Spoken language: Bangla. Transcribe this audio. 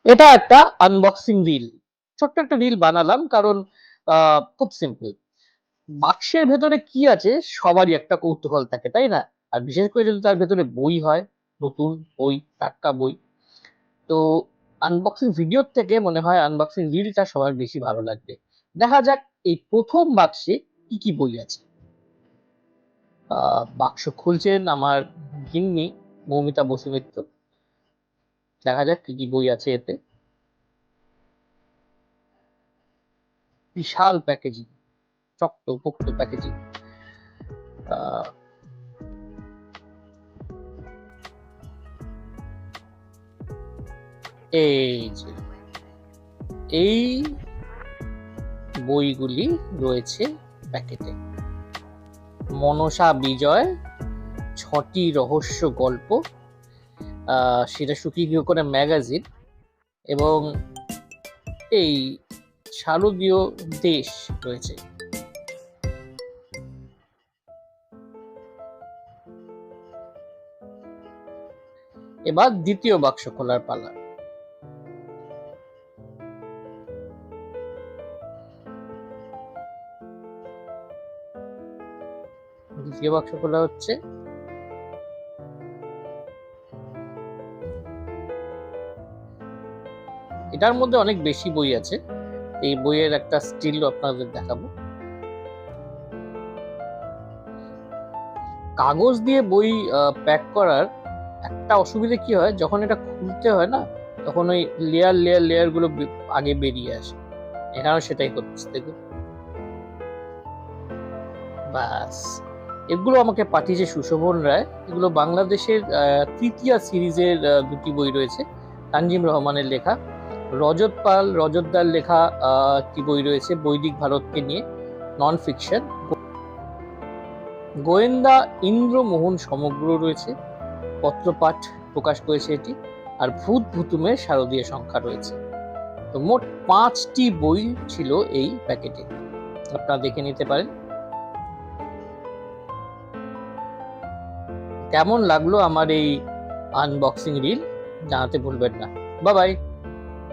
এটা একটা আনবক্সিং রিল, ছোট্ট একটা রিল বানালাম কারণ খুব সিম্পল। বাক্সের ভেতরে কি আছে সবারই একটা কৌতূহল থাকে, তাই না? আর বিশেষ করে যদি তার ভেতরে বই হয়, নতুন বই, টাটকা বই। তো আনবক্সিং ভিডিওর থেকে মনে হয় আনবক্সিং রিলটা সবার বেশি ভালো লাগবে। দেখা যাক এই প্রথম বাক্সে কি কি বই আছে। বাক্স খুলছেন আমার গিন্নি মৌমিতা বসু মিত্র। দেখা যাক কি কি বই আছে এতে। বিশাল প্যাকেজিং, শক্ত পোক্ত প্যাকেজিং। এই যে এই বইগুলি রয়েছে প্যাকেটে। মনসা বিজয়, ৬টি রহস্য গল্প, সেটা শুকিয়ে করে ম্যাগাজিন, এবং এই শারদীয় দেশ রয়েছে। এবার দ্বিতীয় বাক্স খোলার পালা। দ্বিতীয় বাক্স খোলা হচ্ছে। এটার মধ্যে অনেক বেশি বই আছে, এই বইয়ের একটা স্টিল আপনাদের দেখাবো। কাগজ দিয়ে বই প্যাক করার একটা অসুবিধা কি হয়, যখন এটা খুলতে হয় না, তখন ওই লেয়ার গুলো আগে বেরিয়ে আসে। এখানেও সেটাই হচ্ছে, দেখুন। বাস, এগুলো আমাকে পাঠিয়েছে সুশোভন রায়। এগুলো বাংলাদেশের তৃতীয় সিরিজের দুটি বই রয়েছে, তানজিম রহমানের লেখা। রজত পাল, রজতদার লেখা একটি বই রয়েছে বৈদিক ভারতকে নিয়ে, নন ফিকশন। গোয়েন্দা ইন্দ্রমোহন সমগ্র রয়েছে, পত্রপাঠ প্রকাশ করেছে এটি। আর ভূত ভুতুমের শারদীয় সংখ্যা রয়েছে। তো মোট 5টি বই ছিল এই প্যাকেটে, আপনারা দেখে নিতে পারেন। কেমন লাগলো আমার এই আনবক্সিং রিল জানাতে ভুলবেন না। Bye bye.